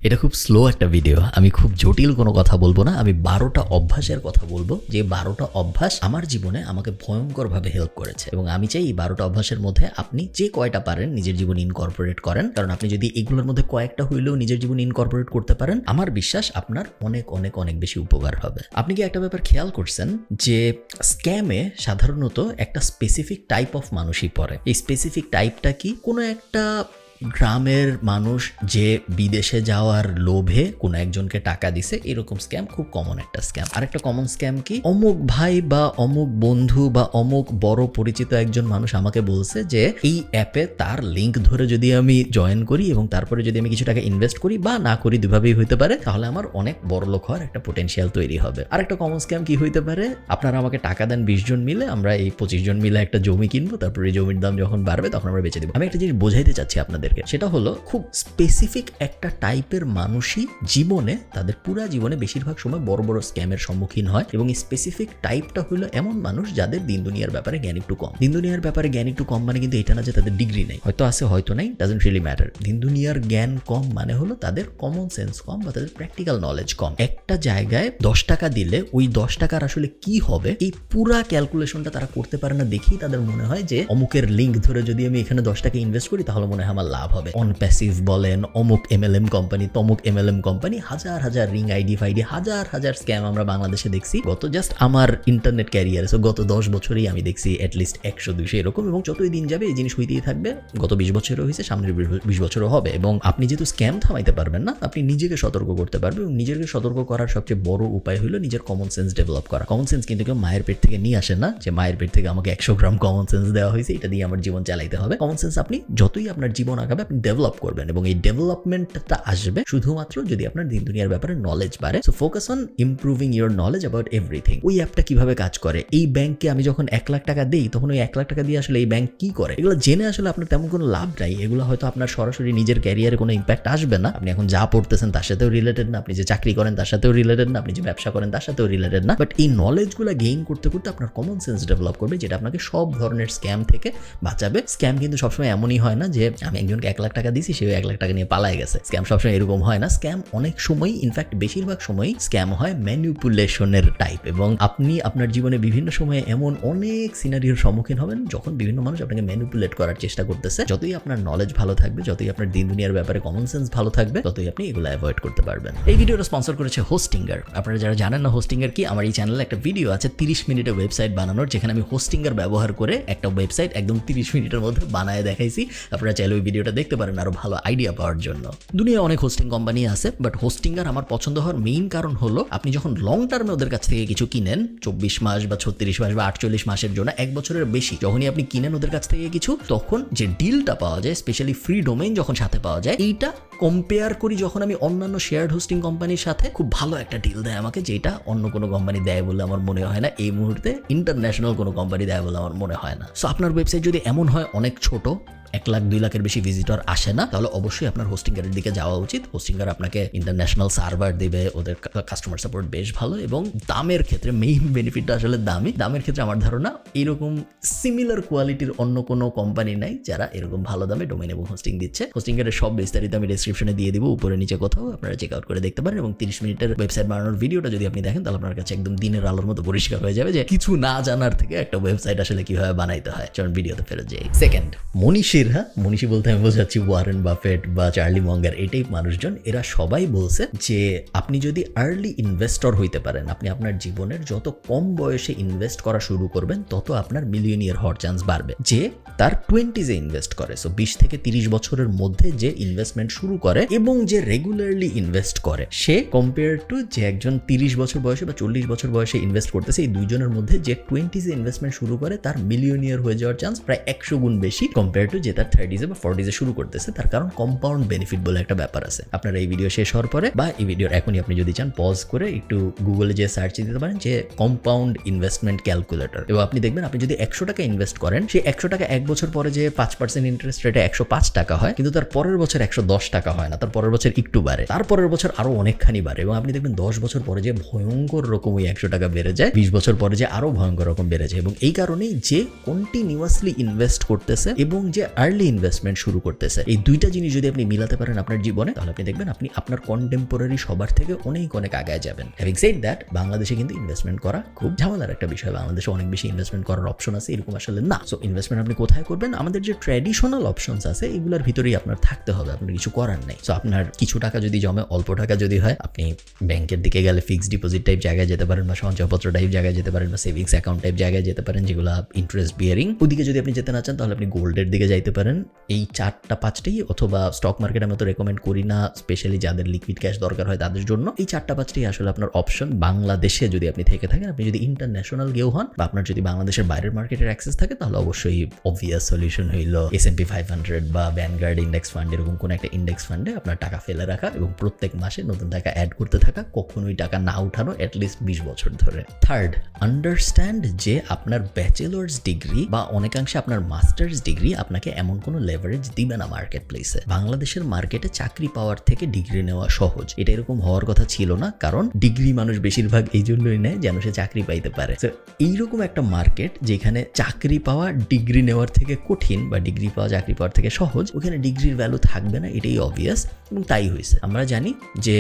এটা খুব স্লো একটা ভিডিও, আমি খুব জটিল কোনো কথা বলবো না, আমি 12টা অভ্যাসের কথা বলবো যে 12টা অভ্যাস আমার জীবনে আমাকে ভয়ঙ্করভাবে হেল্প করেছে এবং আমি চাই এই 12টা অভ্যাসের মধ্যে আপনি যে কয়টা পারেন নিজের জীবনে ইনকর্পোরেট করেন, কারণ আপনি যদি এগুলোর মধ্যে কয়েকটা হইলেও নিজের জীবনে ইনকর্পোরেট করতে পারেন, আমার বিশ্বাস আপনার অনেক অনেক অনেক বেশি উপকার হবে। আপনি কি একটা ব্যাপার খেয়াল করছেন যে স্ক্যামে সাধারণত একটা স্পেসিফিক টাইপ অফ মানুষই পড়ে? এই স্পেসিফিক টাইপটা কি? কোনো একটা গ্রামের মানুষ যে বিদেশে যাওয়ার লোভে কোনো একজনকে টাকা দিছে, এরকম স্ক্যাম খুব কমন একটা স্ক্যাম। আরেকটা কমন স্ক্যাম কি? অমুক ভাই বা অমুক বন্ধু বা অমুক বড় পরিচিত একজন মানুষ আমাকে বলছে যে এই অ্যাপে তার লিঙ্ক ধরে যদি আমি জয়েন করি এবং তারপরে যদি আমি কিছু টাকা ইনভেস্ট করি বা না করি, দুভাবেই হইতে পারে, তাহলে আমার অনেক বড় লোক হওয়ার একটা পোটেনশিয়াল তৈরি হবে। আরেকটা কমন স্ক্যাম কি হইতে পারে? আপনারা আমাকে টাকা দেন 20 জন মিলে, আমরা এই 25 জন মিলে একটা জমি কিনবো, তারপরে এই জমির দাম যখন বাড়বে তখন আমরা বেচে দিব। আমি একটা জিনিস বোঝাইতে চাচ্ছি আপনাদের, সেটা হলো খুব স্পেসিফিক একটা টাইপের মানুষই জীবনে, তাদের পুরা জীবনে বেশিরভাগ সময় বড় বড় স্ক্যামের সম্মুখীন হয় এবং এই স্পেসিফিক টাইপটা হলো এমন মানুষ যাদের দিন দুনিয়ার ব্যাপারে জ্ঞান একটু কম। দিন দুনিয়ার ব্যাপারে জ্ঞান একটু কম মানে কিন্তু এটা না যে তাদের ডিগ্রি নেই, হয়তো আছে হয়তো নাই, ডাজন্ট রিয়েলি ম্যাটার। দিন দুনিয়ার জ্ঞান কম মানে হলো তাদের কমন সেন্স কম বা তাদের প্র্যাকটিক্যাল নলেজ কম। একটা জায়গায় 10 টাকা দিলে ওই 10 টাকার আসলে কি হবে এই পুরা ক্যালকুলেশনটা তারা করতে পারে না, দেখেই তাদের মনে হয় যে অমুকের লিঙ্ক ধরে যদি আমি এখানে 10 টাকা ইনভেস্ট করি তাহলে মনে হয় আমার লাভ হবে। অন প্যাসিভ বলেন, অমুক MLM কোম্পানি, তমুক MLM কোম্পানি, হাজার হাজার রিং আইডি ফাইডি, হাজার হাজার স্ক্যাম আমরা বাংলাদেশে দেখছি গত জাস্ট আমার ইন্টারনেট ক্যারিয়ারে। সো গত 10 বছরেই আমি দেখছি অ্যাটলিস্ট 100-200 এরকম, এবং যতই দিন যাবে এই জিনিস হইতেই থাকবে। গত 20 বছরও হয়েছে, সামনের 20 বছরও হবে। এবং আপনি যেহেতু স্ক্যাম থামাইতে পারবেন না, আপনি নিজেকে সতর্ক করতে পারবেন এবং নিজেকে সতর্ক করার সবচেয়ে বড় উপায় হলো নিজের কমন সেন্স ডেভেলপ করা। কমন সেন্স কিন্তু কেউ মায়ের পেট থেকে নিয়ে আসে না যে মায়ের পেট থেকে আমাকে 100 গ্রাম কমন সেন্স দেওয়া হয়েছে, এটা দিয়ে আমার জীবন চালাইতে হবে। কমন সেন্স আপনি যতই আপনার জীবন আগাবে আপনি ডেভেলপ করবেন এবং এই ডেভেলপমেন্টটা আসবে শুধুমাত্র যদি আপনার দিন দুনিয়ার ব্যাপারে নলেজ বাড়ে। So focus on improving your knowledge about everything. ওই অ্যাপটা কিভাবে কাজ করে, এই ব্যাংকে আমি যখন 1 লাখ টাকা দিই তখন ওই 1 লাখ টাকা দিয়ে আসলে এই ব্যাংক কি করে, এগুলো জেনে আসলে আপনার তেমন কোনো লাভ নাই। এগুলো হয়তো আপনার সরাসরি নিজের ক্যারিয়ারে কোনো ইম্প্যাক্ট আসবে না। আপনি এখন যা পড়তেছেন তার সাথেও রিলেটেড না, আপনি যে চাকরি করেন তার সাথেও রিলেটেড না, আপনি যে ব্যবসা করেন তার সাথেও রিলেটেড না। বাট এই নলেজগুলো গেইন করতে করতে আপনার কমন সেন্স ডেভেলপ করবে, যেটা আপনাকে সব ধরনের স্ক্যাম থেকে বাঁচাবে। স্ক্যাম কিন্তু সবসময় এমনই হয় না যে আমি একজনকে 1 লাখ টাকা দিছি, সে 1 লাখ টাকা নিয়ে পালায় গেছে। স্ক্যাম সবসময় এরকম হয় না। স্ক্যাম অনেক সময়, ইনফ্যাক্ট বেশিরভাগ সময়ই স্ক্যাম হয় ম্যানিপুলেশনের টাইপ। এবং আপনি আপনার জীবনে বিভিন্ন সময়ে এমন অনেক সিনারিওর সম্মুখীন হবেন যখন বিভিন্ন মানুষ আপনাকে ম্যানিপুলেট করার চেষ্টা করতেছে। যতই আপনার নলেজ ভালো থাকবে, যতই আপনার দিন দুনিয়ার ব্যাপারে কমন সেন্স ভালো থাকবে, ততই আপনি এগুলো অ্যাভয়েড করতে পারবেন। এই ভিডিওটা স্পন্সর করেছে হোস্টিঙ্গার। আপনারা যারা জানেন না হোস্টিঙ্গার কি, আমার এই চ্যানেলে একটা ভিডিও আছে 30 মিনিটের ওয়েবসাইট বানানোর, যেখানে আমি হোস্টিঙ্গার ব্যবহার করে একটা ওয়েবসাইট একদম 30 মিনিটের মধ্যে বানায় দেখাইছি। আপনারা চাইলে ওই ভিডিওটা দেখতে পারেন আরো ভালো আইডিয়া পাওয়ার জন্য। দুনিয়ায় অনেক হোস্টিং কোম্পানি আছে, বাট হোস্টিঙ্গার আমার পছন্দ হওয়ার মেইন কারণ হলো আপনি যখন লং টার্মে ওদের কাছ থেকে কিছু কিনেন, 24 মাস বা 36 মাস বা 48 মাসের জন্য, 1 বছরের বেশি যখনই আপনি কিনেন ওদের কাছ থেকে কিছু, তখন যে ডিলটা পাওয়া যায়, স্পেশালি ফ্রি ডোমেইন যখন সাথে পাওয়া যায়, এইটা কম্পেয়ার করি যখন আমি অন্যান্য শেয়ার্ড হোস্টিং কোম্পানির সাথে, খুব ভালো একটা ডিল দেয় আমাকে, যেটা অন্য কোনো কোম্পানি দেয় বলে আমার মনে হয় না। এই মুহূর্তে ইন্টারন্যাশনাল কোনো কোম্পানি দেয় বলে আমার মনে হয় না। সো আপনার ওয়েবসাইট যদি এমন হয় অনেক ছোট, 1 লাখ 2 লাখের বেশি ভিজিটর আসে না, তাহলে অবশ্যই আপনার হোস্টিঙ্গারের দিকে যাওয়া উচিত। হোস্টিঙ্গার আপনাকে ইন্টারন্যাশনাল সার্ভার দিবে, ওদের কাস্টমার সাপোর্ট বেশ ভালো, এবং দামের ক্ষেত্রে মেইন বেনিফিটটা আসলে দামের ক্ষেত্রে আমার ধারণা এরকম সিমিলার কোয়ালিটির অন্য কোনো কোম্পানি নাই যারা এরকম ভালো দামে ডোমেইন এবং হোস্টিং দিচ্ছে। হোস্টিঙ্গারের সব বিস্তারিত আমি ডেসক্রিপশনে দিয়ে দিব, উপরে নিচে কোথাও, আপনারা চেক আউট করে দেখতে পারেন। এবং 30 মিনিটের ওয়েবসাইট বানানোর ভিডিওটা যদি আপনি দেখেন তাহলে আপনার কাছে একদম দিনের আলোর মতো পরিষ্কার হয়ে যাবে যে কিছু না জানার থেকে একটা ওয়েবসাইট আসলে কিভাবে বানাইতে হয়। চলুন ভিডিওতে ফেরত যাই। সেকেন্ড, মনীষী বলতে আমি বোঝাচ্ছি ওয়ারেন বাফেট বা চার্লি মঙ্গার, এই টাইপ মানুষজন। এরা সবাই বলছে যে আপনি যদি আর্লি ইনভেস্টর হইতে পারেন, আপনি আপনার জীবনের যত কম বয়সে ইনভেস্ট করা শুরু করবেন তত আপনার মিলিয়নিয়ার হওয়ার চান্স বাড়বে। যে তার 20s এ ইনভেস্ট করে, সো 20 থেকে 30 বছরের মধ্যে যে ইনভেস্টমেন্ট শুরু করে এবং যে রেগুলারলি ইনভেস্ট করে, সে কম্পেয়ার টু যে একজন 30 বছর বয়সে বা 40 বছর বয়সে ইনভেস্ট করতেছে, এই দুইজনের মধ্যে যে 20s এ ইনভেস্টমেন্ট শুরু করে তার মিলিয়নিয়ার হয়ে যাওয়ার চান্স প্রায় 100 গুণ বেশি কম্পেয়ার টু যে তার 30s বা 40s এ শুরু করতেছে। তার কারণ কম্পাউন্ড বেনিফিট বলে একটা ব্যাপার আছে। আপনারা এই ভিডিও শেষ হওয়ার পরে বা এই ভিডিওর এখনই আপনি যদি চান পজ করে একটু গুগলে যে সার্চ দিতে পারেন যে কম্পাউন্ড ইনভেস্টমেন্ট ক্যালকুলেটর, এবং আপনি দেখবেন আপনি যদি 100 টাকা ইনভেস্ট করেন, সেই 100 টাকা 1 বছর পরে যে 5% ইন্টারেস্ট রেটে 105 টাকা হয়, কিন্তু তার পরের বছর 110 টাকা টাকা হয় না, তার পরের বছর একটু বাড়ে, তারপরের বছর আরো অনেকখানি বাড়ে, এবং আপনি দেখবেন 10 বছর পরে যে ভয়ঙ্কর রকম ওই 100 টাকা বেড়ে যায়, 20 বছর পরে যে আরো ভয়ঙ্কর রকম বেড়ে যায়। এবং এই কারণেই যে কন্টিনিউয়াসলি ইনভেস্ট করতেছে এবং যে আর্লি ইনভেস্টমেন্ট শুরু করতেছে, এই দুইটা জিনিস যদি আপনি মিলাতে পারেন আপনার জীবনে, তাহলে আপনি দেখবেন আপনি আপনার কন্টেম্পোরারি সবার থেকে অনেক অনেক আগায় যাবেন। হ্যাভিং সেড দ্যাট, বাংলাদেশে কিন্তু ইনভেস্টমেন্ট করা খুব ঝামেলার একটা বিষয়। বাংলাদেশে অনেক বেশি ইনভেস্টমেন্ট করার অপশন আছে এরকম আসলে না। সো ইনভেস্টমেন্ট আপনি কোথায় করবেন? আমাদের যে ট্র্যাডিশনাল অপশনস আছে এগুলোর ভিতরেই আপনার থাকতে হবে, আপনার কিছু করার নেই। সো আপনার কিছু টাকা যদি জমে, অল্প টাকা যদি হয়, আপনি ব্যাংকের দিকে গেলে ফিক্সড ডিপোজিট টাইপ জায়গায় যেতে পারেন, বা সঞ্চয়পত্র টাইপ জায়গায় যেতে পারেন, বা সেভিংস অ্যাকাউন্ট টাইপ জায়গায় যেতে পারেন যেগুলো ইন্টারেস্ট বিয়ারিং। ওদিকে যদি আপনি যেতে না চান তাহলে আপনি গোল্ডের দিকে যাইতে পারেন। এই 4-5টাই, অথবা স্টক মার্কেট আমি তো রেকমেন্ড করি না, স্পেশালি যাদের লিকুইড ক্যাশ দরকার হয় তাদের জন্য। এই 4-5টাই আসলে আপনার অপশন। বাংলাদেশে যদি আপনি থেকে থাকেন, আপনি যদি ইন্টারন্যাশনাল কেউ হন, বা আপনার যদি বাংলাদেশের বাইরের মার্কেটের অ্যাক্সেস থাকে, তাহলে অবশ্যই অবভিয়াস সলিউশন হইল S&P 500 বা ভ্যানগার্ড ইন্ডেক্স ফান্ড, এরকম কোনো একটা ইন্ডেক্স ফান্ডে আপনার টাকা ফেলে রাখা এবং প্রত্যেক মাসে নতুন টাকা অ্যাড করতে থাকা, কখনোই টাকা না উঠানো অ্যাটলিস্ট 20 বছর ধরে। থার্ড, আন্ডারস্ট্যান্ড যে আপনার ব্যাচেলার্স ডিগ্রি বা অনেকাংশে আপনার মাস্টার্স ডিগ্রি আপনাকে এমন কোনো লেভারেজ দিবে না মার্কেট প্লেসে। বাংলাদেশের মার্কেটে চাকরি পাওয়ার থেকে ডিগ্রি নেওয়া সহজ, এটা এরকম হওয়ার কথা ছিল না, কারণ ডিগ্রি মানুষ বেশিরভাগ এই জন্যই নেয় যেন সে চাকরি পাইতে পারে। তো এইরকম একটা মার্কেট যেখানে চাকরি পাওয়া ডিগ্রি নেওয়ার থেকে কঠিন, বা ডিগ্রি পাওয়া চাকরি পাওয়ার থেকে সহজ, ওখানে ডিগ্রির ভ্যালু থাকবে না, এটাই অবভিয়াস। এবং তাই হয়েছে। আমরা জানি যে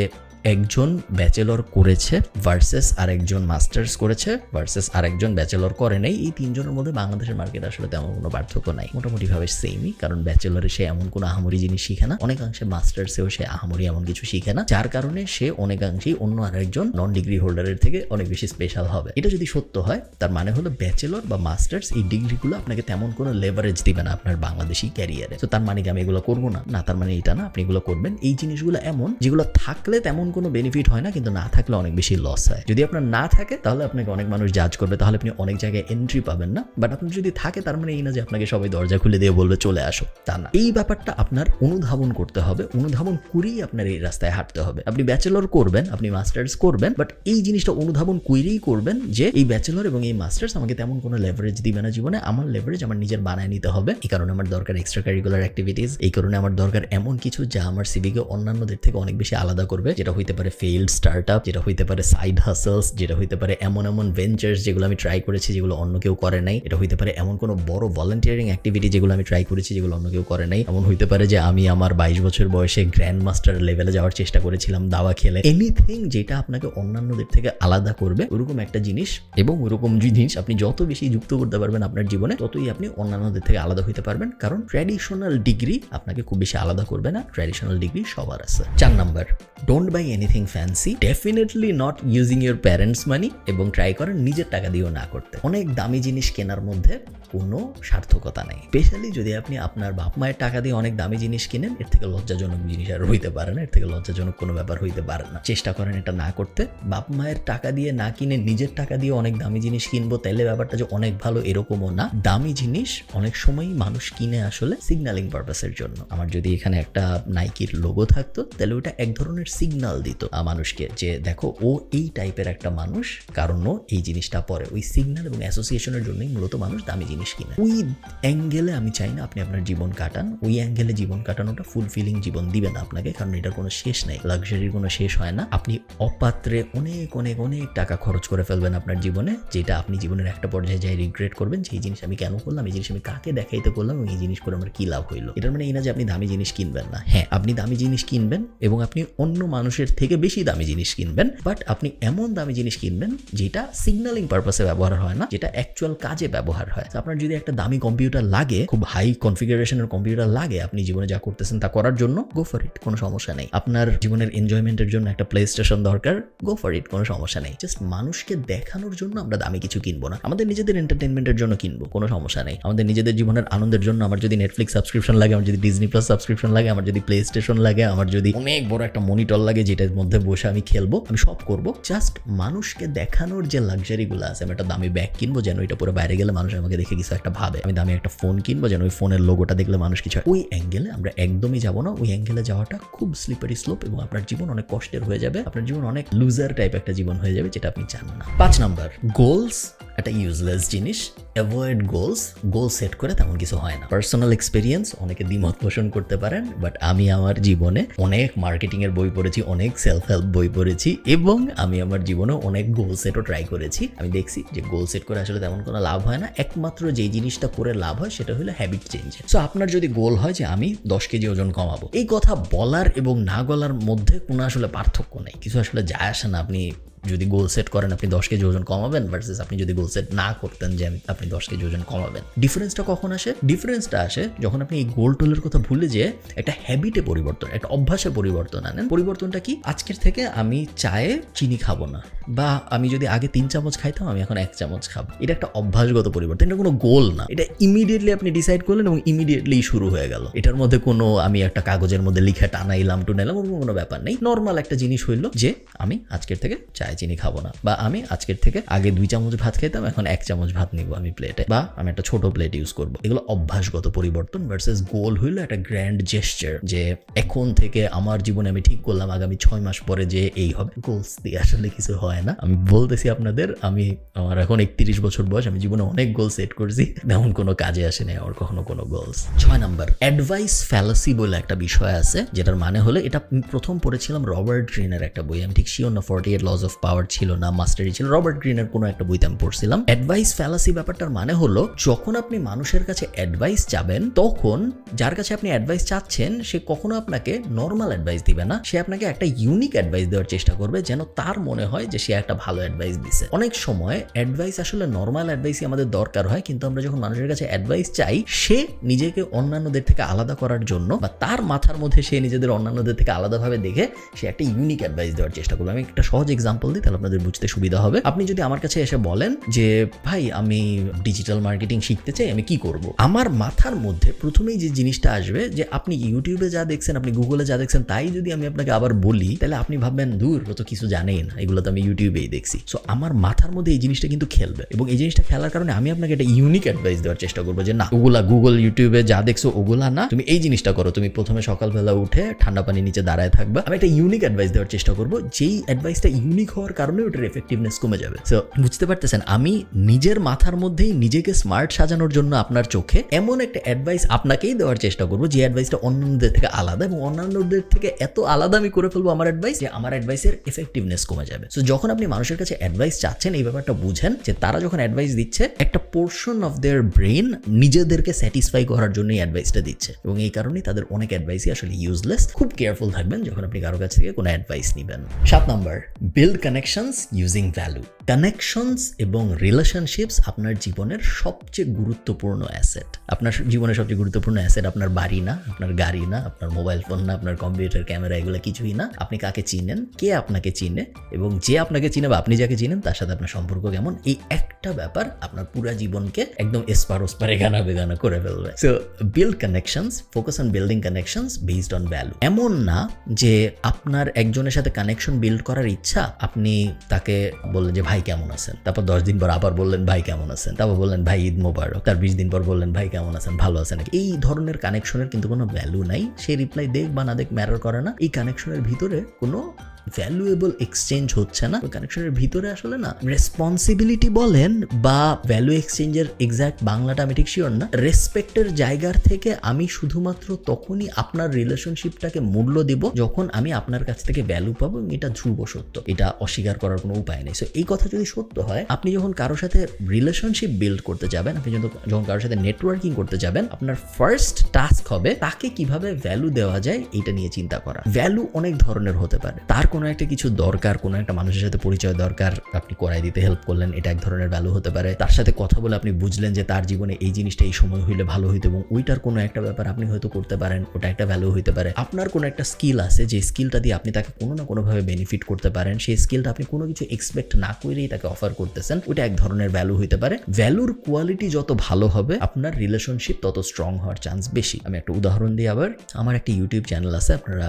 একজন ব্যাচেলর করেছে ভার্সেস আরেকজন মাস্টার্স করেছে ভার্সেস আরেকজন ব্যাচেলর করে নাই, এই তিনজনের মধ্যে বাংলাদেশের মার্কেট আসলে তেমন কোনো পার্থক্য নাই, মোটামুটি ভাবে সেমই। কারণ ব্যাচেলরে সে এমন কোনো আহামরি জিনিস শিখে না, অনেকাংশে মাস্টার্সেও সে আহামরি এমন কিছু শিখে না, যার কারণে সে অনেকাংশেই অন্য আরেকজন নন ডিগ্রি হোল্ডারের থেকে অনেক বেশি স্পেশাল হবে। এটা যদি সত্য হয়, তার মানে হলো ব্যাচেলর বা মাস্টার্স এই ডিগ্রিগুলো আপনাকে তেমন কোনো লেভারেজ দিবে না আপনার বাংলাদেশি ক্যারিয়ারে। তো তার মানে কি আমি এগুলো করবো না? না, তার মানে এটা না, আপনি এগুলো করবেন। এই জিনিসগুলো এমন যেগুলো থাকলে তেমন কোনো বেনিফিট হয় না, কিন্তু না থাকলে অনেক বেশি লস হয়। যদি আপনার না থাকে তাহলে আপনাকে অনেক মানুষ জাজ করবে, তাহলে আপনি অনেক জায়গায় এন্ট্রি পাবেন না। বাট আপনার যদি থাকে, তার মানে এই না যে আপনাকে সবাই দরজা খুলে দিয়ে বলবে চলে আসো, তা না। এই ব্যাপারটা আপনার অনুধাবন করতে হবে, অনুধাবন করেই আপনার এই রাস্তায় হাঁটতে হবে। আপনি ব্যাচেলর করবেন, আপনি মাস্টার্স করবেন, বাট এই জিনিসটা অনুধাবন করেই করবেন যে এই ব্যাচেলর এবং এই মাস্টার্স আমাকে তেমন কোনো লেভারেজ দিবে না জীবনে, আমার লেভারেজ আমার নিজের বানায় নিতে হবে। এই কারণে আমার দরকার এক্সট্রা কারিকুলার অ্যাক্টিভিটিস, এই কারণে আমার দরকার এমন কিছু যা আমার সিভিকে অন্যান্যদের থেকে অনেক বেশি আলাদা করবে, যেটা হইতে পারে ফেইল্ড স্টার্টআপ, যেটা হইতে পারে সাইড হাসলস, যেটা হইতে পারে এমন এমন ভেঞ্চার্স যেগুলো আমি ট্রাই করেছি যেগুলো অন্য কেউ করে নাই, এটা হইতে পারে এমন কোনো বড় ভলান্টিয়ারিং অ্যাক্টিভিটি যেগুলো আমি ট্রাই করেছি যেগুলো অন্য কেউ করে নাই, এমন হইতে পারে যে আমি আমার 22 বছর বয়সে গ্র্যান্ড মাস্টার লেভেলে যাওয়ার চেষ্টা করেছিলাম দাবা খেলে। এনিথিং যেটা আপনাকে অন্যান্যদের থেকে আলাদা করবে, ওরকম একটা জিনিস, এবং ওরকম জিনিস আপনি যত বেশি যুক্ত করতে পারবেন আপনার জীবনে, ততই আপনি অন্যান্যদের থেকে আলাদা হইতে পারবেন। কারণ ট্র্যাডিশনাল ডিগ্রি আপনাকে খুব বেশি আলাদা করবে না, ট্র্যাডিশনাল ডিগ্রি সবার আছে। 4 number, don't buy anything fancy, definitely not using your parents money, এবং ট্রাই করেন নিজের টাকা দিয়েও না করতে। অনেক দামি জিনিস কেনার মধ্যে কোনো সার্থকতা নেই, স্পেশালি যদি আপনি আপনার বাপ মায়ের টাকা দিয়ে অনেক দামি জিনিস কিনেন। এর থেকে লজ্জাজনক জিনিস আর হইতে পারে না, এর থেকে লজ্জাজনক কোনো ব্যাপার হইতে পারে না। চেষ্টা করেন এটা না করতে। বাপ মায়ের টাকা দিয়ে না কিনে নিজের টাকা দিয়ে অনেক দামি জিনিস কিনবো, তাইলে ব্যাপারটা যে অনেক ভালো এরকমও না। দামি জিনিস অনেক সময়ই মানুষ কিনে আসলে সিগন্যালিং পারপাসের জন্য। আমার যদি এখানে একটা নাইকির লোগো থাকতো, তাহলে ওটা এক ধরনের সিগন্যাল দিত মানুষকে যে দেখো ও এই টাইপের একটা মানুষ, কারণ ও এই জিনিসটা পরে। ওই সিগন্যাল এবং অ্যাসোসিয়েশনের জন্যই মূলত মানুষ দামি জিনিস কিনে। ওই অ্যাঙ্গেলে আমি চাই না আপনি আপনার জীবন কাটান। ওই অ্যাঙ্গেলে জীবন কাটানোটা ফুলফিলিং জীবন দিবে না আপনাকে, কারণ এটার কোনো শেষ নেই, লাক্সারির কোনো শেষ হয় না। আপনি অপাত্রে অনেক অনেক অনেক টাকা খরচ করে ফেলবেন আপনার জীবনে, যেটা আপনি জীবনের একটা পর্যায়ে যাই রিগ্রেট করবেন যে এই জিনিস আমি কেন করলাম, এই জিনিস আমি কাকে দেখাইতে করলাম, এবং এই জিনিস করে আমার কি লাভ হইলো। এটার মানে এই না যে আপনি দামি জিনিস কিনবেন না। হ্যাঁ, আপনি দামি জিনিস কিনবেন এবং আপনি অন্য মানুষের থেকে বেশি দামি জিনিস কিনবেন, বাট আপনি এমন দামি জিনিস কিনবেন যেটা সিগন্যালিং পারপাসে ব্যবহার হয় না, যেটা অ্যাকচুয়াল কাজে ব্যবহার হয়। আপনার যদি একটা দামি কম্পিউটার লাগে, খুব হাই কনফিগারেশনের কম্পিউটার লাগে আপনি জীবনে যা করতেছেন তা করার জন্য, গো ফর ইট, কোনো সমস্যা নেই। আপনার জীবনের এনজয়মেন্টের জন্য একটা প্লে স্টেশন দরকার, গো ফর ইট, কোনো সমস্যা নেই। জাস্ট মানুষকে দেখানোর জন্য আমরা দামি কিছু কিনবো না, আমাদের নিজেদের এন্টারটেনমেন্টের জন্য কিনবো, কোনো সমস্যা নেই। আমাদের নিজেদের জীবনের আনন্দের জন্য আমার যদি নেটফ্লিক্স সাবস্ক্রিপশন লাগে, আমার যদি ডিজনি প্লাস সাবস্ক্রিপশন লাগে, আমার যদি প্লে স্টেশন লাগে, আমার যদি অনেক বড় একটা মনিটর লাগে যেটার মধ্যে বসে আমি খেলবো, আমি সব করবো। জাস্ট মানুষকে দেখানোর যে লাক্সারিগুলো আছে, আমি একটা দামি ব্যাগ কিনবো যেন এটা পুরো বাইরে গেলে মানুষ আমাকে দেখে কিছু একটা ভাবে, আমি দামি একটা ফোন কিনবো যেন ওই ফোনের লোগোটা দেখলে মানুষ কিছু। ওই অ্যাঙ্গেলে আমরা একদমই যাবো না। ওই অ্যাঙ্গেলে যাওয়াটা খুব স্লিপারি স্লোপ, এবং আপনার জীবন অনেক কষ্টের হয়ে যাবে, আপনার জীবন অনেক লুজার টাইপ একটা জীবন হয়ে যাবে, যেটা আপনি চান না। 5 নাম্বার, গোলস একটা ইউজলেস জিনিস। অ্যাভয়েড গোল সেট করে তেমন কিছু হয় না। পার্সোনাল এক্সপিরিয়েন্স, অনেকে দ্বিমত পোষণ করতে পারেন, বাট আমি আমার জীবনে অনেক মার্কেটিং এর বই পড়েছি, অনেক সেলফ হেল্প বই পড়েছি, এবং আমি আমার জীবনে অনেক গোল সেটও ট্রাই করেছি। আমি দেখছি যে গোল সেট করে আসলে তেমন কোনো লাভ হয় না। একমাত্র যেই জিনিসটা করে লাভ হয় সেটা হলো হ্যাবিট চেঞ্জ। সো আপনার যদি গোল হয় যে আমি 10 কেজি ওজন কমাবো, এই কথা বলার এবং না বলার মধ্যে কোনো আসলে পার্থক্য নেই, কিছু আসলে যায় আসে না। আপনি যদি গোল সেট করেন আপনি 10 কেজি ওজন কমাবেন ভার্সেস আপনি যদি গোল সেট না করতেন যে আপনি 10 কেজি ওজন কমাবেন, ডিফারেন্সটা কখন আসে? ডিফারেন্সটা আসে যখন আপনি এই গোল টোলের কথা ভুলে যেয়ে একটা হ্যাবিটে পরিবর্তন, একটা অভ্যাসে পরিবর্তন আনেন। পরিবর্তনটা কি? আজকের থেকে আমি চায়ে চিনি খাবো না, বা আমি যদি আগে 3 চামচ খাইতাম আমি এখন 1 চামচ খাবো। এটা একটা অভ্যাসগত পরিবর্তন, এটা কোনো গোল না। এটা ইমিডিয়েটলি আপনি ডিসাইড করলেন এবং ইমিডিয়েটলি শুরু হয়ে গেল। এটার মধ্যে কোনো আমি একটা কাগজের মধ্যে লিখে টানাইলাম টুনাইলাম কোনো ব্যাপার নেই। নর্মাল একটা জিনিস হইলো যে আমি আজকের থেকে চায়ে চিনি খাবো না, বা আমি আজকের থেকে আগে 2 চামচ ভাত খেতাম এখন 1 চামচ ভাত নিব আমি প্লেটে, বা আমি একটা ছোট প্লেট ইউজ করবো। এগুলো অভ্যাসগত পরিবর্তন। ভার্সেস গোল হইলো একটা গ্র্যান্ড জেস্টার, যে এখন থেকে আমার জীবনে আমি ঠিক করলাম আগামী 6 মাস পরে যে এই হবে। গোলস দিয়ে আসলে কিছু হয় না। আমি বলতেছি আপনাদের, আমার এখন 31 বছর বয়স, আমি জীবনে অনেক গোল সেট করছি, তেমন কোনো কাজে আসে নাই আমার কখনো কোনো গোলস। 6 নাম্বার, অ্যাডভাইস ফ্যালাসি বলে একটা বিষয় আছে, যেটার মানে হলো, এটা প্রথম পড়েছিলাম রবার্ট গ্রিনের একটা বই, আমি ঠিক শিওর না 48 লজ অফ পাওয়ার ছিল না মাস্টারি ছিল, রবার্ট গ্রিনের কোনো একটা বইতে আমি পড়ছিলাম। অ্যাডভাইস ফ্যালাসি ব্যাপারটার মানে হলো, যখন আপনি মানুষের কাছে অ্যাডভাইস চাবেন, তখন যার কাছে আপনি অ্যাডভাইস চাচ্ছেন সে কখনো আপনাকে নর্মাল অ্যাডভাইস দিবে না, সে আপনাকে একটা ইউনিক অ্যাডভাইস দেওয়ার চেষ্টা করবে যেন তার মনে হয় যে সে একটা ভালো অ্যাডভাইস দিছে। অনেক সময় অ্যাডভাইস আসলে নর্মাল অ্যাডভাইসই আমাদের দরকার হয়, কিন্তু আমরা যখন মানুষের কাছে অ্যাডভাইস চাই, সে নিজেকে অন্যান্যদের থেকে আলাদা করার জন্য, বা তার মাথার মধ্যে সে নিজেদের অন্যান্যদের থেকে আলাদাভাবে দেখে সে একটা ইউনিক অ্যাডভাইস দেওয়ার চেষ্টা করবে। আমি একটা সহজ এক্সাম্পল দিই, তাহলে আপনাদের বুঝতে সুবিধা হবে। আপনি যদি আমার কাছে এসে বলেন যে ভাই আমি ডিজিটাল মার্কেটিং শিখতে চাই, আমি কি করব, আমার মাথার মধ্যে প্রথমেই যে জিনিসটা আসবে যে আপনি ইউটিউবে যা দেখছেন, আপনি গুগলে যা দেখছেন, তাই যদি আমি আপনাকে আবার বলি, তাহলে আপনি ভাববেন দূর, ও তো কিছু জানেই না, এগুলো তো আমি ইউটিউবেই দেখছি। সো আমার মাথার মধ্যে এই জিনিসটা কিন্তু খেলবে, এবং এই জিনিসটা খেলার কারণে আমি আপনাকে একটা ইউনিক অ্যাডভাইস দেওয়ার চেষ্টা করবো যে না, ওগুলা গুগল ইউটিউবে যা দেখছো ওগুলা না, তুমি এই জিনিসটা করো, তুমি প্রথমে সকালবেলা উঠে ঠান্ডা পানি নিচে দাঁড়ায় থাকবা। আমি একটা ইউনিক অ্যাডভাইস দেওয়ার চেষ্টা করবো, যেই অ্যাডভাইসটা ইউনিক হওয়ার কারণে ওটার এফেক্টিভনেস কমে যাবে। সো বুঝতে পারতেছেন, আমি নিজের মাথার মধ্যেই নিজেকে স্মার্ট সাজানোর জন্য আপনার চোখে এমন একটা অ্যাডভাইস আপনাকেই দেওয়ার চেষ্টা করবো, যে অ্যাডভাইসটা অন্যান্যদের থেকে আলাদা, এবং অন্যান্যদের থেকে এত আলাদা আমি করে ফেলবো আমার অ্যাডভাইস, যে আমার অ্যাডভাইসের এফেক্টিভনেস কমে যাবে। সো যখন আপনি মানুষের কাছে অ্যাডভাইস চাচ্ছেন, এই ব্যাপারটা বুঝেন যে তারা যখন অ্যাডভাইস দিচ্ছে, একটা পোর্শন অফ দেয়ার ব্রেন নিজেদেরকে স্যাটিসফাই করার জন্যই অ্যাডভাইসটা দিচ্ছে, এবং এই কারণেই তাদের অনেক অ্যাডভাইসই আসলে ইউজলেস। খুব কেয়ারফুল থাকবেন যখন আপনি কারো কাছ থেকে কোনো অ্যাডভাইস নেবেন। 7 number, build connections using value. Connections এবং রিলেশনশিপস আপনার জীবনের সবচেয়ে গুরুত্বপূর্ণ অ্যাসেট। আপনার জীবনের সবচেয়ে গুরুত্বপূর্ণ অ্যাসেট আপনার বাড়ি না, আপনার গাড়ি না, আপনার মোবাইল ফোন না, আপনার কম্পিউটার ক্যামেরা, এগুলো কিছুই না। আপনি কাকে চিনেন, কে আপনাকে চিনে, এবং যে আপনাকে চিনে বা আপনি যাকে চিনেন তার সাথে আপনার সম্পর্ক কেমন, এই একটা ব্যাপার আপনার পুরো জীবনকে একদম এসপার ওসপারে গানা বেগানা করে ফেলবে। So build connections, focus on building connections based on value. এমন না যে আপনার একজনের সাথে কানেকশন বিল্ড করার ইচ্ছা, আপনি তাকে বললেন যে ভাই কেমন আছেন, তারপর 10 দিন পর আবার বললেন ভাই কেমন আছেন, তারপর বললেন ভাই ঈদ মোবারক, তার 20 দিন পর বললেন ভাই কেমন আছেন, ভালো আছেন। এই ধরনের কানেকশনের কিন্তু কোনো ভ্যালু নাই। সে রিপ্লাই দেখ বা না দেখ ম্যাটার করে না। এই কানেকশনের ভিতরে কোনো ভ্যালুয়েবল এক্সচেঞ্জ হচ্ছে না। ওই কানেকশনের ভিতরে আসলে না রেসপন্সিবিলিটি বলেন বা ভ্যালু এক্সচেঞ্জের এক্স্যাক্ট বাংলাটা আমি ঠিক শিওর না, রেসপেক্টের জায়গার থেকে আমি শুধুমাত্র তখনই আপনার রিলেশনশিপটাকে মূল্য দেব যখন আমি আপনার কাছ থেকে ভ্যালু পাবো, এবং এটা ধ্রুব সত্য, এটা অস্বীকার করার কোনো উপায় নেই। সো এই কথা যদি সত্য হয়, আপনি যখন কারোর সাথে রিলেশনশিপ বিল্ড করতে যাবেন, আপনি যখন কারোর সাথে নেটওয়ার্কিং করতে যাবেন, আপনার ফার্স্ট টাস্ক হবে তাকে কিভাবে ভ্যালু দেওয়া যায় এটা নিয়ে চিন্তা করা। ভ্যালু অনেক ধরনের হতে পারে। তার কোনো একটা কিছু দরকার, কোনো একটা মানুষের সাথে পরিচয় দরকার, আপনি করাই দিতে হেল্প করলেন, এটা এক ধরনের ভ্যালু হতে পারে। তার সাথে কথা বলে আপনি বুঝলেন যে তার জীবনে এই জিনিসটা এই সময় হইলে ভালো হইতো, এবং ওইটার কোনো একটা ব্যাপার আপনি হয়তো করতে পারেন, ওটা একটা ভ্যালু হইতে পারে। আপনার কোনো একটা স্কিল আছে, যে স্কিলটা দিয়ে আপনি তাকে কোনো না কোনোভাবে বেনিফিট করতে পারেন, সেই স্কিলটা আপনি কোনো কিছু এক্সপেক্ট না করেই তাকে অফার করতেছেন, ওটা এক ধরনের ভ্যালু হইতে পারে। ভ্যালুর কোয়ালিটি যত ভালো হবে, আপনার রিলেশনশিপ তত স্ট্রং হওয়ার চান্স বেশি। আমি একটা উদাহরণ দিই আবার। আমার একটা ইউটিউব চ্যানেল আছে, আপনারা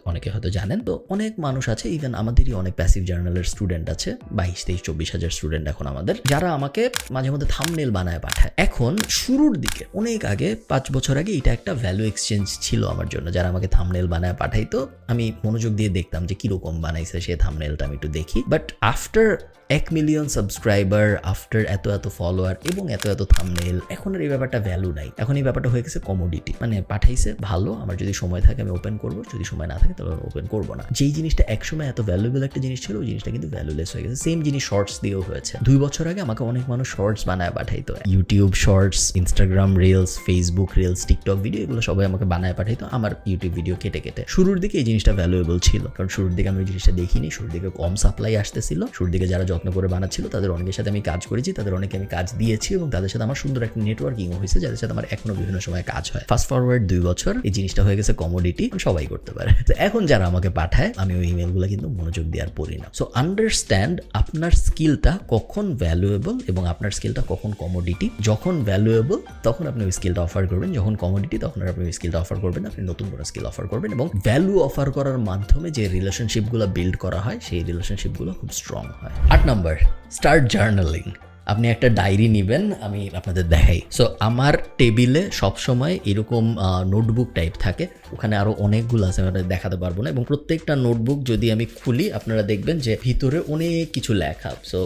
অনেকে হয়তো জানেন। তো অনেক মানুষ আছে, ইভেন আমাদেরই অনেক প্যাসিভ জার্নালের স্টুডেন্ট আছে, 22-23-24 হাজার স্টুডেন্ট এখন আমাদের, যারা আমাকে মাঝে মধ্যে থাম্বনেল বানায় পাঠায়। এখন শুরুর দিকে অনেক আগে 5 বছর আগে এটা একটা ভ্যালু এক্সচেঞ্জ ছিল আমার জন্য। যারা আমাকে থাম্বনেল বানায় পাঠাইতো আমি মনোযোগ দিয়ে দেখতাম যে কিরকম বানাইছে সে থাম্বনেলটা, আমি একটু দেখি। But after 1 million subscriber, after এত ফলোয়ার এবং এত থাম্বনেল, এখন আর এই ব্যাপারটা ভ্যালু নাই। এখন এই ব্যাপারটা হয়ে গেছে কমোডিটি। মানে পাঠাইছে ভালো, আমার যদি সময় থাকে আমি ওপেন করবো, যদি সময় না থাকে তাহলে ওপেন করবো না। যেই জিনিসটা একসময় এত ভ্যালুয়েবল একটা জিনিস ছিল, ওই জিনিসটা কিন্তু ভ্যালুলেস হয়ে গেছে। সেম জিনিস শর্টস দিয়েও হয়েছে। 2 বছর আগে আমাকে অনেক মানুষ শর্টস বানায় পাঠাইতো, YouTube shorts, Instagram reels, Facebook reels, TikTok video, এগুলো সবাই আমাকে বানায় পাঠাইতো আমার ইউটিউব ভিডিও কেটে কেটে। শুরুর দিকে এই জিনিসটা ভ্যালুয়েবল ছিল, কারণ শুরুর দিকে আমি ওই জিনিসটা দেখিনি, শুরুর দিকে কম সাপ্লাই আসতেছিল, শুরুর দিকে যারা যত্ন করে বানাচ্ছিল তাদের অনেকের সাথে আমি কাজ করেছি, তাদের অনেকে আমি কাজ দিয়েছি এবং তাদের সাথে আমার সুন্দর একটা নেটওয়ার্কিং হয়েছে, যাদের সাথে আমার এখনো বিভিন্ন সময় কাজ হয়। ফাস্ট ফরওয়ার্ড 2 বছর এই জিনিসটা হয়ে গেছে কমোডিটি, সবাই করতে পারে। তো এখন যারা আমাকে পাঠায় আমি ওই ইমেলগুলো কিন্তু মনোযোগ দিয়ে আর পড়ি না। সো আন্ডারস্ট্যান্ড আপনার স্কিলটা কখন ভ্যালুয়েবল এবং আপনার স্কিলটা কখন কমোডিটি। যখন ভ্যালুয়েবল তখন আপনি ওই স্কিলটা অফার করবেন, যখন কমোডিটি তখন আপনি ওই স্কিলটা অফার করবেন, আপনি নতুন কোনো স্কিল অফার করবেন এবং ভ্যালু অফার করার মাধ্যমে যে রিলেশনশিপগুলো বিল্ড করা হয় সেই রিলেশনশিপগুলো খুব স্ট্রং হয়। 8 নাম্বার, স্টার্ট জার্নালিং। আপনি একটা ডায়েরি নেবেন, আমি আপনাদের দেখাই। সো আমার টেবিলে সবসময় এরকম নোটবুক টাইপ থাকে, ওখানে আরও অনেকগুলো আছে, আমি আপনাদের দেখাতে পারবো না। এবং প্রত্যেকটা নোটবুক যদি আমি খুলি আপনারা দেখবেন যে ভিতরে অনেক কিছু লেখা। সো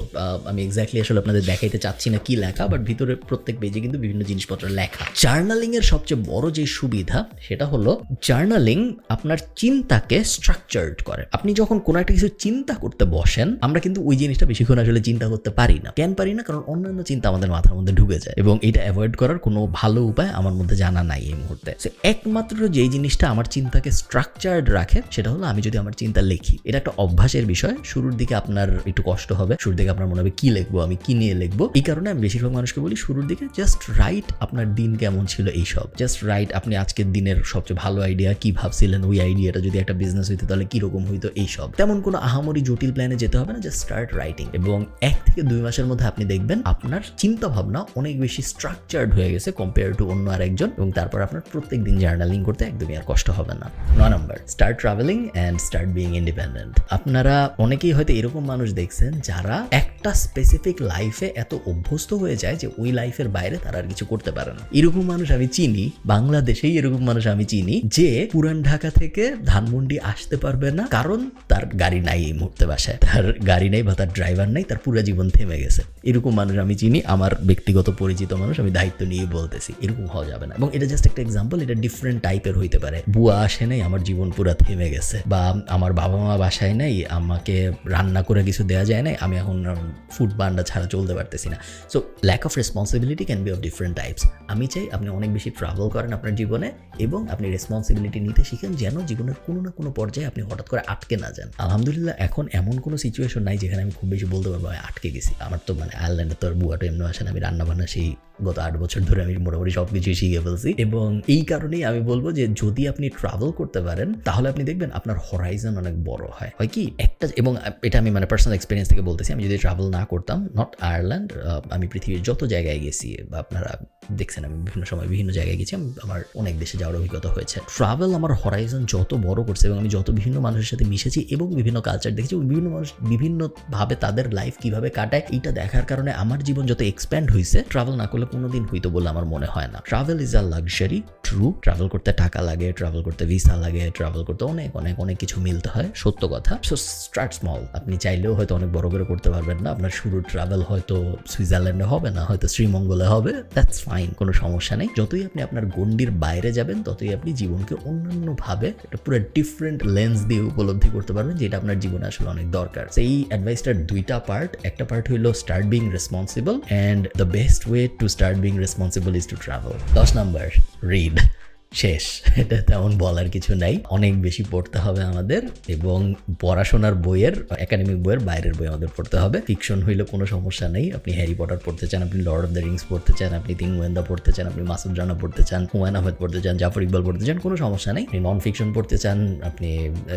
আমি এক্স্যাক্টলি আসলে আপনাদের দেখাইতে চাচ্ছি না কি লেখা, বাট ভিতরে প্রত্যেক পেজে কিন্তু বিভিন্ন জিনিসপত্র লেখা। জার্নালিংয়ের সবচেয়ে বড় যে সুবিধা সেটা হলো জার্নালিং আপনার চিন্তাকে স্ট্রাকচার্ড করে। আপনি যখন কোনো একটা কিছু চিন্তা করতে বসেন, আমরা কিন্তু ওই জিনিসটা বেশিক্ষণ আসলে চিন্তা করতে পারি না। কেন পারি না? কারণ অন্যান্য চিন্তা আমাদের মাথার মধ্যে ঢুকে যায় এবং এটা অ্যাভয়েড করার কোনো ভালো উপায় আমার মধ্যে জানা নাই এই মুহূর্তে। সো একমাত্র যেই জিনিসটা আমার চিন্তাকে স্ট্রাকচার্ড রাখে সেটা হলো আমি যদি আমার চিন্তা লিখি। এটা একটা অভ্যাসের বিষয়। শুরুর দিকে আপনার একটু কষ্ট হবে, শুরুর দিকে আপনার মনে হবে কি লিখবো, আমি কি নিয়ে লিখবো। এই কারণে আমি বেশিরভাগ মানুষকে বলি শুরুর দিকে জাস্ট রাইট আপনার দিন কেমন ছিল, এইসব জাস্ট রাইট। আপনি আজকের দিনের সবচেয়ে ভালো আইডিয়া কি ভাবছিলেন, ওই আইডিয়াটা যদি একটা বিজনেস হইতো তাহলে কিরকম হইতো, এইসব। তেমন কোনো আহামরি জটিল প্ল্যানে যেতে হবে না, জাস্ট স্টার্ট রাইটিং। এবং 1 থেকে 2 মাসের মধ্যে আপনি দেখবেন আপনার চিন্তা ভাবনা অনেক বেশি স্ট্রাকচার্ড হয়ে গেছে কম্পেয়ার টু অন্য আরেকজন, এবং তারপর আপনার প্রত্যেক দিন জার্নালিং করতে একদমই আর কষ্ট হবে না। 9 number, start travelling and start being independent. আপনারা অনেকেই হয়তো এরকম মানুষ দেখছেন যারা একটা স্পেসিফিক লাইফে এত অভ্যস্ত হয়ে যায় যে ওই লাইফের বাইরে তারা আর কিছু করতে পারে না। এরকম মানুষ আমি চিনি, বাংলাদেশেই এরকম মানুষ আমি চিনি, যে পুরান ঢাকা থেকে ধানমন্ডি আসতে পারবে না কারণ তার গাড়ি নাই এই মুহূর্তে বাসায়, তার গাড়ি নাই বা তার ড্রাইভার নাই, তার পুরো জীবন থেমে গেছে। এরকম মানুষ আমি চিনি, আমার ব্যক্তিগত পরিচিত মানুষ, আমি দায়িত্ব নিয়ে বলতেছি এরকম হওয়া যাবে না। এবং এটা জাস্ট একটা এক্সাম্পল, এটা ডিফারেন্ট টাইপের হইতে পারে। বুয়া আসে নাই, আমার জীবন পুরো থেমে গেছে, বা আমার বাবা মা বাসায় নাই, আমাকে রান্না করে কিছু দেওয়া যায় নাই, আমি এখন ফুড বান্ডা ছাড়া চলতে পারতেছি না। So lack of responsibility can be of different types. আমি চাই আপনি অনেক বেশি ট্রাভেল করেন আপনার জীবনে এবং আপনি রেসপন্সিবিলিটি নিতে শিখেন, যেন জীবনের কোনো না কোনো পর্যায়ে আপনি হঠাৎ করে আটকে না যান। আলহামদুলিল্লাহ এখন এমন কোনো সিচুয়েশন নাই যেখানে আমি খুব বেশি বলতে পারবো আমি আটকে গেছি। আমার তো মানে আয়ারল্যান্ডে তো আর বুয়াটা এমনি আসেন, আমি রান্না বান্না সেই গত 8 বছর ধরে আমি মোটামুটি সবকিছুই শিখে ফেলছি। এবং এই কারণেই আমি বলবো যে যদি আপনি ট্রাভেল করতে পারেন তাহলে আপনি দেখবেন আপনার হরাইজন অনেক বড় হয়। হয় কি একটা, এবং এটা আমি মানে পার্সোনাল এক্সপিরিয়েন্স থেকে বলতেছি, আমি যদি ট্রাভেল না করতাম, নট আয়ারল্যান্ড, আমি পৃথিবীর যত জায়গায় গেছি বা আপনারা দেখছেন আমি বিভিন্ন সময় বিভিন্ন জায়গায় গেছি, আমার অনেক দেশে যাওয়ার অভিজ্ঞতা হয়েছে। ট্রাভেল আমার হরাইজন যত বড় করছে এবং আমি যত বিভিন্ন মানুষের সাথে মিশেছি এবং বিভিন্ন কালচার দেখেছি এবং বিভিন্ন মানুষ বিভিন্নভাবে তাদের লাইফ কিভাবে কাটায়, এইটা দেখার কারণে আমার জীবন যত এক্সপ্যান্ড হয়েছে। ট্রাভেল না করলে কোনোদিন হইতো বলে আমার মনে হয় না। Travel is a luxury, true. Travel করতে টাকা লাগে, ট্রাভেল করতে ভিসা লাগে, ট্রাভেল করতে অনেক অনেক অনেক কিছু মিলতে হয়, সত্য কথা। So start small. আপনি চাইলেও হয়তো অনেক বড় করে করতে পারবেন না। আপনার শুরুর ট্রাভেল হয়তো সুইজারল্যান্ডে হবে না, হয়তো শ্রীমঙ্গলে হবে, দ্যাটস ফাইন, কোনো সমস্যা নেই। যতই আপনি আপনার গণ্ডির বাইরে যাবেন ততই আপনি জীবনকে অন্যান্যভাবে একটা পুরো ডিফারেন্ট লেন্স দিয়ে উপলব্ধি করতে পারবেন, যেটা আপনার জীবনে আসলে অনেক দরকার। এই অ্যাডভাইসটার 2টা পার্ট। একটা পার্ট হইলো start being responsible, and the best way to start being responsible is to travel. 10 number, read. শেষ, এটা তেমন বলার কিছু নাই। অনেক বেশি পড়তে হবে আমাদের, এবং পড়াশোনার বইয়ের, একাডেমিক বইয়ের বাইরের বই আমাদের পড়তে হবে। ফিকশন হইলে কোনো সমস্যা নেই। আপনি হ্যারি পটার পড়তে চান, আপনি লর্ড অফ দ্য রিংস পড়তে চান, আপনি তিন গোয়েন্দা পড়তে চান, আপনি মাসুদ রানা পড়তে চান, হুমায়ুন আহমেদ পড়তে চান, জাফর ইকবাল পড়তে চান, কোনো সমস্যা নেই। আপনি নন ফিকশন পড়তে চান, আপনি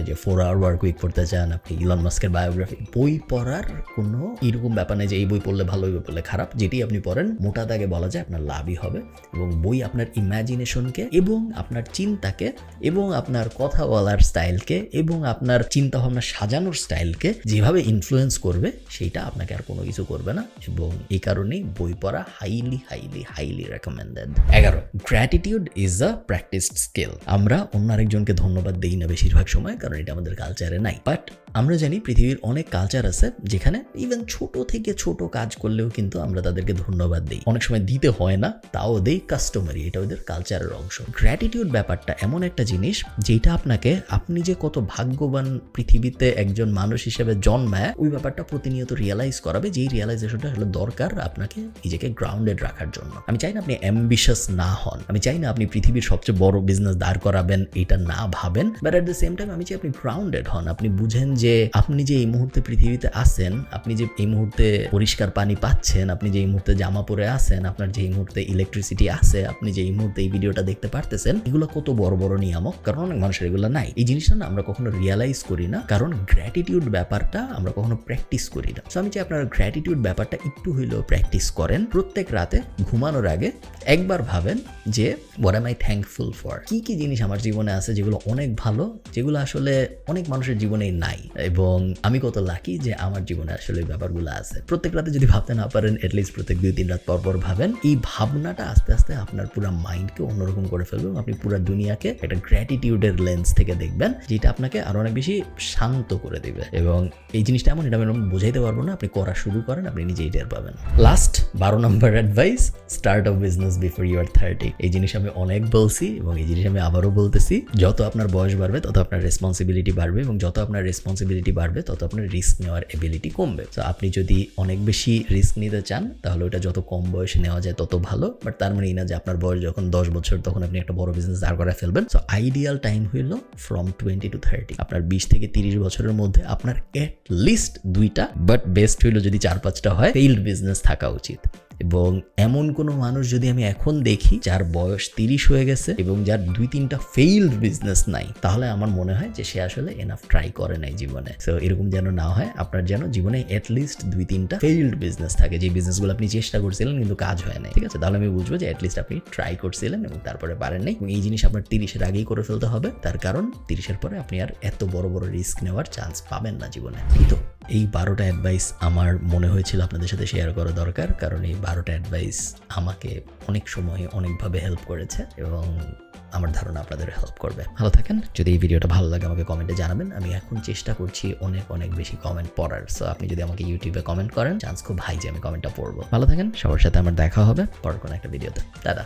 যে 4 Hour Work Week পড়তে চান, আপনি ইলন মাস্কের বায়োগ্রাফি, বই পড়ার কোনো এরকম ব্যাপার নেই যে এই বই পড়লে ভালো, এই বই পড়লে খারাপ। যেটি আপনি পড়েন মোটা দাগে বলা যায় আপনার লাভই হবে, এবং বই আপনার ইমাজিনেশনকে এবং আপনার চিন্তাকে এবং আপনার কথা বলার স্টাইলকে এবং আপনার চিন্তাভাবনা সাজানোর স্টাইলকে যেভাবে ইনফ্লুয়েন্স করবে সেইটা আপনাকে আর কোনো কিছু করবে না, এবং এই কারণেই বই পড়া highly recommended. 11, gratitude is a practised skill. আমরা অন্য আরেকজনকে ধন্যবাদ দেই না বেশিরভাগ সময়, কারণ এটা আমাদের কালচারে নাই। বাট আমরা জানি পৃথিবীর অনেক কালচার আছে যেখানে ইভেন ছোট থেকে ছোট কাজ করলেও কিন্তু আমরা তাদেরকে ধন্যবাদ দিই। অনেক সময় দিতে হয় না, তাও দেই, কাস্টমারি, এটা ওদের কালচারের অংশ। গ্র্যাটিটিউড ব্যাপারটা এমন একটা জিনিস যেটা আপনাকে, আপনি যে কত ভাগ্যবান পৃথিবীতে একজন মানুষ হিসেবে জন্মায়, ওই ব্যাপারটা প্রতিনিয়ত রিয়েলাইজ করাবে, যেই রিয়েলাইজেশনটা হলো দরকার আপনাকে নিজেকে গ্রাউন্ডেড রাখার জন্য। আমি চাই না আপনি অ্যাম্বিশাস না হন, আমি চাই না আপনি পৃথিবীর সবচেয়ে বড় বিজনেস দাঁড় করাবেন, এটা না ভাবেন, but at the same time আমি চাই আপনি গ্রাউন্ডেড হন। আপনি বুঝেন যে আপনি যে এই মুহূর্তে পৃথিবীতে আছেন, আপনি যে এই মুহূর্তে পরিষ্কার পানি পাচ্ছেন, আপনি যে এই মুহূর্তে জামা পরে আছেন, আপনার যে এই মুহূর্তে ইলেকট্রিসিটি আছে, আপনি যে এই মুহূর্তে এই ভিডিওটা দেখতে পারতেছেন, এগুলো কত বড় বড় নিয়ামক, কারণ অনেক মানুষের এগুলো নাই। এই জিনিসটা না আমরা কখনো রিয়েলাইজ করি না, কারণ গ্র্যাটিটিউড ব্যাপারটা আমরা কখনো প্র্যাকটিস করি না। সো আমি চাই আপনারা গ্র্যাটিটিউড ব্যাপারটা একটু হইলেও প্র্যাকটিস করেন। প্রত্যেক রাতে ঘুমানোর আগে একবার ভাবেন যে what M I thankful for, কি কি জিনিস আমার জীবনে আছে যেগুলো অনেক ভালো, যেগুলো আসলে অনেক মানুষের জীবনেই নাই, এবং আমি কত লাকি যে আমার জীবনে আসলে এই ব্যাপারগুলো আছে। প্রত্যেক রাতে যদি ভাবতে না পারেন, অ্যাটলিস্ট প্রত্যেক 2-3 রাত পর পর ভাবেন। এই ভাবনাটা আস্তে আস্তে আপনার পুরো মাইন্ডকে অন্যরকম করে ফেলবে, আপনি পুরো দুনিয়াকে একটা গ্র্যাটিটিউডের লেন্স থেকে দেখবেন, যেটা আপনাকে আরো অনেক বেশি শান্ত করে দিবে। এবং এই জিনিসটা এমন, এটা আমি বোঝাইতে পারবো না, আপনি করা শুরু করেন, আপনি নিজেই টের পাবেন। Last 12 number advice, start a business before you are 30। এই জিনিস আমি অনেক বলছি এবং এই জিনিস আমি আবারও বলতেছি, যত আপনার বয়স বাড়বে তত আপনার রেসপন্সিবিলিটি বাড়বে, এবং যত আপনার রেসপন্সিবিলিটি বাড়বে তত আপনার রিস্ক নেওয়ার এবিলিটি কমবে। তো আপনি যদি অনেক বেশি রিস্ক নিতে চান, তাহলে ওটা যত কম বয়সে নেওয়া যায় তত ভালো। বাট তার মানে এই না যে আপনার বয়স যখন 10 বছর তখন আপনি একটা বড় বিজনেস দাঁড় করে ফেলবেন। সো আইডিয়াল টাইম হইল ফ্রম 20 to 30। আপনার 20 থেকে 30 বছরের মধ্যে আপনার এট লিস্ট 2টা, বাট বেস্ট হইল যদি 4-5টা হয়, ফেইল্ড বিজনেস থাকা উচিত। এবং এমন কোনো মানুষ যদি আমি এখন দেখি যার বয়স 30 হয়ে গেছে এবং যার 2-3টা ফেইল্ড বিজনেস নাই, তাহলে আমার মনে হয় যে সে আসলে এনাফ ট্রাই করে নাই জীবনে। সো এরকম যেন না হয়, আপনার যেন জীবনে অ্যাটলিস্ট 2-3টা ফেইল্ড বিজনেস থাকে, যে বিজনেসগুলো আপনি চেষ্টা করছিলেন কিন্তু কাজ হয় নাই, ঠিক আছে? তাহলে আমি বুঝবো যে অ্যাটলিস্ট আপনি ট্রাই করছিলেন এবং তারপরে পারেন নাই। এবং এই জিনিস আপনার 30-এর আগেই করে ফেলতে হবে, তার কারণ 30-এর পরে আপনি আর এত বড় বড় রিস্ক নেওয়ার চান্স পাবেন না জীবনে। তো এই 12টা অ্যাডভাইস আমার মনে হয়েছিল আপনাদের সাথে শেয়ার করা দরকার, কারণ এই 12টা অ্যাডভাইস আমাকে অনেক সময় অনেকভাবে হেল্প করেছে এবং আমার ধারণা আপনাদের হেল্প করবে। ভালো থাকেন। যদি এই ভিডিওটা ভালো লাগে আমাকে কমেন্টে জানাবেন। আমি এখন চেষ্টা করছি অনেক বেশি কমেন্ট পড়ার। সো আপনি যদি আমাকে ইউটিউবে কমেন্ট করেন, চান্স খুব হাই যে আমি কমেন্টটা পড়বো। ভালো থাকেন। সবার সাথে আমার দেখা হবে পরের কোনো একটা ভিডিওতে। দাদা।